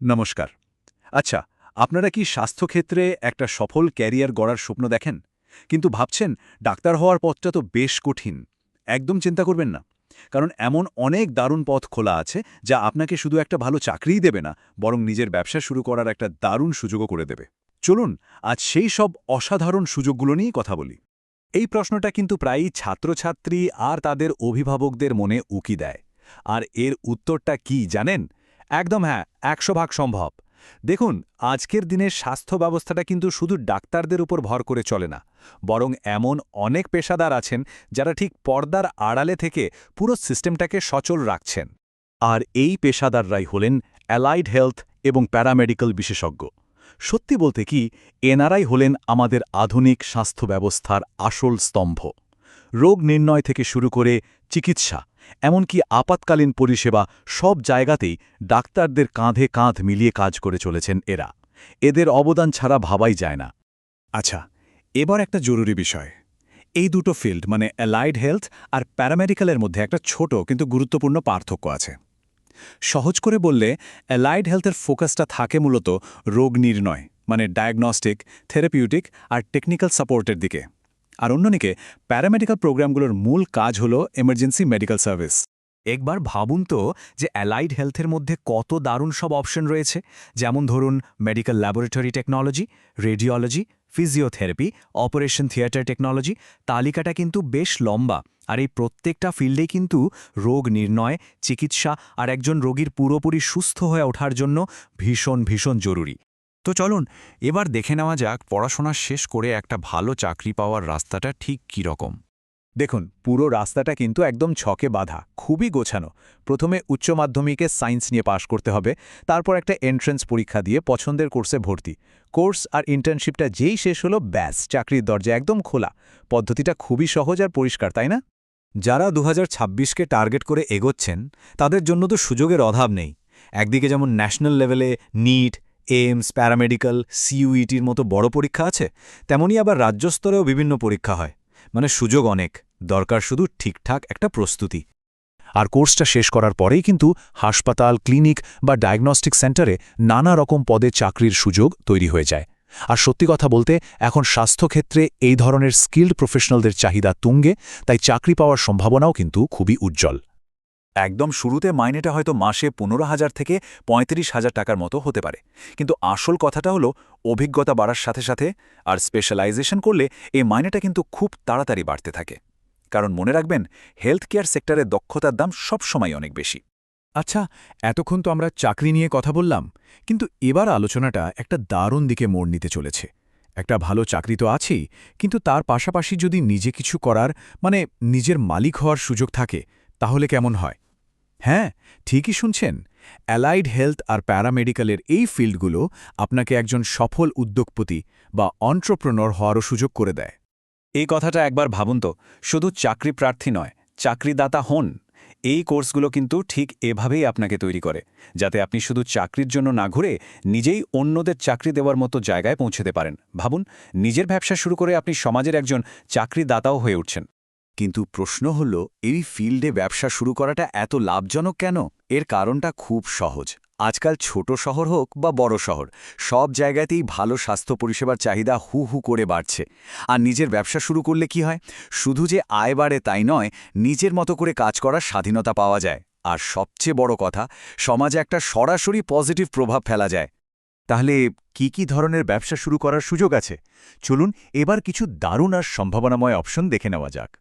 নমস্কার। আচ্ছা, আপনারা কি স্বাস্থ্যক্ষেত্রে একটা সফল ক্যারিয়ার গড়ার স্বপ্ন দেখেন, কিন্তু ভাবছেন ডাক্তার হওয়ার পথটা তো বেশ কঠিন? একদম চিন্তা করবেন না, কারণ এমন অনেক দারুণ পথ খোলা আছে যা আপনাকে শুধু একটা ভালো চাকরিই দেবে না, বরং নিজের ব্যবসা শুরু করার একটা দারুণ সুযোগও করে দেবে। চলুন আজ সেই সব অসাধারণ সুযোগগুলো নিয়েই কথা বলি। এই প্রশ্নটা কিন্তু প্রায়ই ছাত্রছাত্রী আর তাদের অভিভাবকদের মনে উকি দেয়। আর এর উত্তরটা কি জানেন? একদম হ্যাঁ, ১০০% সম্ভব। দেখুন, আজকের দিনের স্বাস্থ্য ব্যবস্থাটা কিন্তু শুধু ডাক্তারদের উপর ভর করে চলে না, বরং এমন অনেক পেশাদার আছেন যারা ঠিক পর্দার আড়ালে থেকে পুরো সিস্টেমটাকে সচল রাখছেন। আর এই পেশাদাররাই হলেন অ্যালাইড হেলথ এবং প্যারামেডিক্যাল বিশেষজ্ঞ। সত্যি বলতে কি, এনারাই হলেন আমাদের আধুনিক স্বাস্থ্য ব্যবস্থার আসল স্তম্ভ। রোগ নির্ণয় থেকে শুরু করে চিকিৎসা, এমনকি আপাতকালীন পরিষেবা, সব জায়গাতেই ডাক্তারদের কাঁধে কাঁধ মিলিয়ে কাজ করে চলেছেন এরা। এদের অবদান ছাড়া ভাবাই যায় না। আচ্ছা, এবার একটা জরুরি বিষয়। এই দুটো ফিল্ড মানে অ্যালাইড হেলথ আর প্যারামেডিক্যালের মধ্যে একটা ছোট কিন্তু গুরুত্বপূর্ণ পার্থক্য আছে। সহজ করে বললে, অ্যালাইড হেলথের ফোকাসটা থাকে মূলত রোগ নির্ণয় মানে ডায়াগনস্টিক, থেরাপিউটিক আর টেকনিক্যাল সাপোর্টের দিকে। আর অন্যদিকে প্যারামেডিক্যাল প্রোগ্রামগুলোর মূল কাজ হল এমার্জেন্সি মেডিকেল সার্ভিস। একবার ভাবুন তো যে অ্যালাইড হেলথের মধ্যে কত দারুণ সব অপশন রয়েছে, যেমন ধরুন medical laboratory technology, radiology, physiotherapy, operation theatre technology. তালিকাটা কিন্তু বেশ লম্বা। আর এই প্রত্যেকটা ফিল্ডেই কিন্তু রোগ নির্ণয়, চিকিৎসা আর একজন রোগীর পুরোপুরি সুস্থ হয়ে ওঠার জন্য ভীষণ ভীষণ জরুরি। তো চলুন এবার দেখে নেওয়া যাক পড়াশোনা শেষ করে একটা ভালো চাকরি পাওয়ার রাস্তাটা ঠিক কী রকম। দেখুন, পুরো রাস্তাটা কিন্তু একদম ছকে বাঁধা, খুবই গোছানো। প্রথমে উচ্চ মাধ্যমিকে সায়েন্স নিয়ে পাশ করতে হবে, তারপর একটা এন্ট্রেন্স পরীক্ষা দিয়ে পছন্দের কোর্সে ভর্তি। কোর্স আর ইন্টার্নশিপটা যেই শেষ হলো, ব্যাস, চাকরির দরজা একদম খোলা। পদ্ধতিটা খুবই সহজ আর পরিষ্কার, তাই না? যারা ২০২৬কে টার্গেট করে এগোচ্ছেন, তাদের জন্য তো সুযোগের অভাব নেই। একদিকে যেমন ন্যাশনাল লেভেলে নিট, এইমস, প্যারামেডিক্যাল, সিইউইটির মতো বড় পরীক্ষা আছে, তেমনি আবার রাজ্য স্তরেও বিভিন্ন পরীক্ষা হয়। মানে সুযোগ অনেক, দরকার শুধু ঠিকঠাক একটা প্রস্তুতি। আর কোর্সটা শেষ করার পরেই কিন্তু হাসপাতাল, ক্লিনিক বা ডায়াগনস্টিক সেন্টারে নানা রকম পদে চাকরির সুযোগ তৈরি হয়ে যায়। আর সত্যি কথা বলতে, এখন স্বাস্থ্যক্ষেত্রে এই ধরনের স্কিল্ড প্রফেশনালদের চাহিদা তুঙ্গে, তাই চাকরি পাওয়ার সম্ভাবনাও কিন্তু খুবই উজ্জ্বল। একদম শুরুতে মাইনেটা হয়তো মাসে ১৫,০০০ থেকে ৩৫,০০০ টাকার মতো হতে পারে, কিন্তু আসল কথাটা হলো অভিজ্ঞতা বাড়ার সাথে সাথে আর স্পেশালাইজেশন করলে এই মাইনেটা কিন্তু খুব তাড়াতাড়ি বাড়তে থাকে। কারণ মনে রাখবেন, হেলথ কেয়ার সেক্টরে দক্ষতার দাম সবসময় অনেক বেশি। আচ্ছা, এতক্ষণ তো আমরা চাকরি নিয়ে কথা বললাম, কিন্তু এবার আলোচনাটা একটা দারুণ দিকে মোড় নিতে চলেছে। একটা ভালো চাকরি তো আছেই, কিন্তু তার পাশাপাশি যদি নিজে কিছু করার মানে নিজের মালিক হওয়ার সুযোগ থাকে, তাহলে কেমন হয়? হ্যাঁ, ঠিকই শুনছেন। অ্যালাইড হেলথ আর প্যারামেডিক্যালের এই ফিল্ডগুলো আপনাকে একজন সফল উদ্যোগপতি বা অন্ট্রপ্রনর হওয়ারও সুযোগ করে দেয়। এই কথাটা একবার ভাবুন তো, শুধু চাকরি প্রার্থী নয়, চাকরিদাতা হন। এই কোর্সগুলো কিন্তু ঠিক এভাবেই আপনাকে তৈরি করে, যাতে আপনি শুধু চাকরির জন্য না ঘুরে নিজেই অন্যদের চাকরি দেওয়ার মতো জায়গায় পৌঁছতে পারেন। ভাবুন, নিজের ব্যবসা শুরু করে আপনি সমাজের একজন চাকরিদাতাও হয়ে উঠছেন। কিন্তু প্রশ্ন হল, এই ফিল্ডে ব্যবসা শুরু করাটা এত লাভজনক কেন? এর কারণটা খুব সহজ। আজকাল ছোট শহর হোক বা বড় শহর, সব জায়গাতেই ভালো স্বাস্থ্য পরিষেবার চাহিদা হু হু করে বাড়ছে। আর নিজের ব্যবসা শুরু করলে কি হয়? শুধু যে আয় বাড়ে তাই নয়, নিজের মতো করে কাজ করার স্বাধীনতা পাওয়া যায়। আর সবচেয়ে বড় কথা, সমাজে একটা সরাসরি পজিটিভ প্রভাব ফেলা যায়। তাহলে কি ধরনের ব্যবসা শুরু করার সুযোগ আছে? চলুন এবার কিছু দারুণ আর সম্ভাবনাময় অপশন দেখে নেওয়া যাক।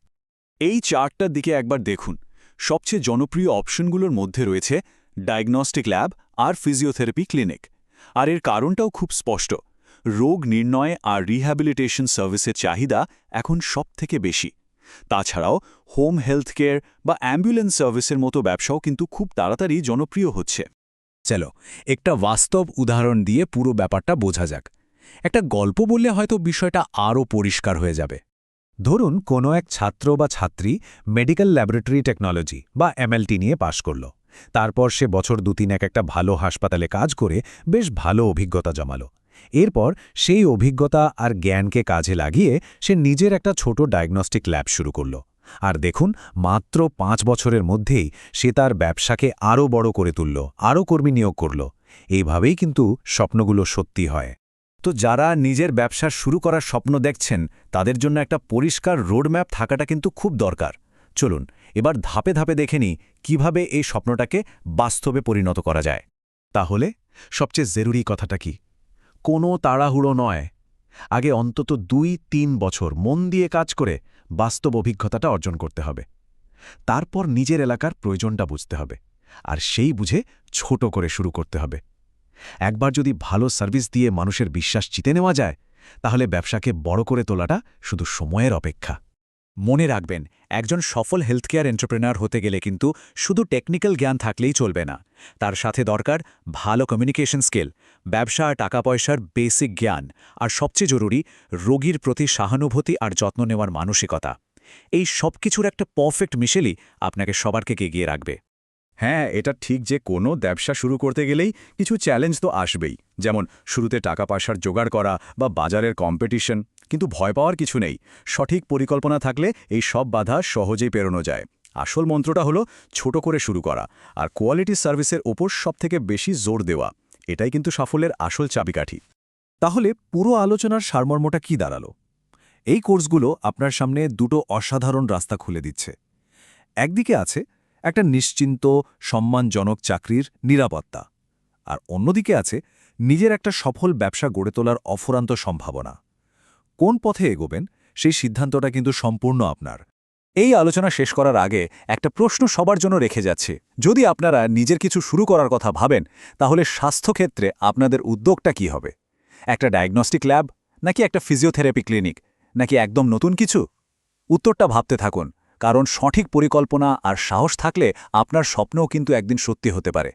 এই চার্টটার দিকে একবার দেখুন। সবচেয়ে জনপ্রিয় অপশনগুলোর মধ্যে রয়েছে ডায়াগনস্টিক ল্যাব আর ফিজিওথেরাপি ক্লিনিক। আর এর কারণটাও খুব স্পষ্ট। রোগ নির্ণয় আর রিহ্যাবিলিটেশন সার্ভিসের চাহিদা এখন সবথেকে বেশি। তাছাড়াও হোম হেলথ কেয়ার বা অ্যাম্বুলেন্স সার্ভিসের মতো ব্যবসাও কিন্তু খুব তাড়াতাড়ি জনপ্রিয় হচ্ছে। চলো একটা বাস্তব উদাহরণ দিয়ে পুরো ব্যাপারটা বোঝা যাক। একটা গল্প বললে হয়তো বিষয়টা আরও পরিষ্কার হয়ে যাবে। ধরুন, কোনো এক ছাত্র বা ছাত্রী মেডিকেল ল্যাবরেটরি টেকনোলজি বা এমএলটি নিয়ে পাশ করল। তারপর সে বছর ২-৩ একটা ভালো হাসপাতালে কাজ করে বেশ ভালো অভিজ্ঞতা জমাল। এরপর সেই অভিজ্ঞতা আর জ্ঞানকে কাজে লাগিয়ে সে নিজের একটা ছোট ডায়াগনস্টিক ল্যাব শুরু করল। আর দেখুন, মাত্র ৫ বছরের মধ্যেই সে তার ব্যবসাকে আরও বড় করে তুলল, আরও কর্মী নিয়োগ করল। এইভাবেই কিন্তু স্বপ্নগুলো সত্যি হয়। তো যারা নিজের ব্যবসা শুরু করার স্বপ্ন দেখছেন তাদের জন্য একটা পরিষ্কার রোডম্যাপ থাকাটা কিন্তু খুব দরকার। চলুন এবার ধাপে ধাপে দেখে নিই কীভাবে এই স্বপ্নটাকে বাস্তবে পরিণত করা যায়। তাহলে সবচেয়ে জরুরি কথাটা কি? কোনো তাড়াহুড়ো নয়। আগে অন্তত ২-৩ বছর মন দিয়ে কাজ করে বাস্তব অভিজ্ঞতাটা অর্জন করতে হবে। তারপর নিজের এলাকার প্রয়োজনটা বুঝতে হবে, আর সেই বুঝে ছোট করে শুরু করতে হবে। একবার যদি ভালো সার্ভিস দিয়ে মানুষের বিশ্বাস জিতে নেওয়া যায়, তাহলে ব্যবসাকে বড় করে তোলাটা শুধু সময়ের অপেক্ষা। মনে রাখবেন, একজন সফল হেলথকেয়ার এন্টারপ্রেনার হতে গেলে কিন্তু শুধু টেকনিক্যাল জ্ঞান থাকলেই চলবে না। তার সাথে দরকার ভালো কমিউনিকেশন স্কিল, ব্যবসা আর টাকা পয়সার বেসিক জ্ঞান, আর সবচেয়ে জরুরি রোগীর প্রতি সহানুভূতি আর যত্ন নেওয়ার মানসিকতা। এই সব কিছুর একটা পারফেক্ট মিশেলই আপনাকে সবারকে এগিয়ে রাখবে। হ্যাঁ, এটা ঠিক যে কোনো ব্যবসা শুরু করতে গেলেই কিছু চ্যালেঞ্জ তো আসবেই, যেমন শুরুতে টাকা পয়সার জোগাড় করা বা বাজারের কম্পিটিশন। কিন্তু ভয় পাওয়ার কিছু নেই, সঠিক পরিকল্পনা থাকলে এই সব বাধা সহজেই পেরোনো যায়। আসল মন্ত্রটা হলো ছোট করে শুরু করা আর কোয়ালিটি সার্ভিসের ওপর সবথেকে বেশি জোর দেওয়া। এটাই কিন্তু সাফল্যের আসল চাবিকাঠি। তাহলে পুরো আলোচনার সারমর্মটা কি দাঁড়ালো? এই কোর্সগুলো আপনার সামনে দুটো অসাধারণ রাস্তা খুলে দিচ্ছে। একদিকে আছে একটা নিশ্চিন্ত, সম্মানজনক চাকরির নিরাপত্তা, আর অন্যদিকে আছে নিজের একটা সফল ব্যবসা গড়ে তোলার অফুরন্ত সম্ভাবনা। কোন পথে এগোবেন সেই সিদ্ধান্তটা কিন্তু সম্পূর্ণ আপনার। এই আলোচনা শেষ করার আগে একটা প্রশ্ন সবার জন্য রেখে যাচ্ছে। যদি আপনারা নিজের কিছু শুরু করার কথা ভাবেন, তাহলে স্বাস্থ্যক্ষেত্রে আপনাদের উদ্যোগটা কি হবে? একটা ডায়াগনস্টিক ল্যাব, নাকি একটা ফিজিওথেরাপি ক্লিনিক, নাকি একদম নতুন কিছু? উত্তরটা ভাবতে থাকুন, কারণ সঠিক পরিকল্পনা আর সাহস থাকলে আপনার স্বপ্নও কিন্তু একদিন সত্যি হতে পারে।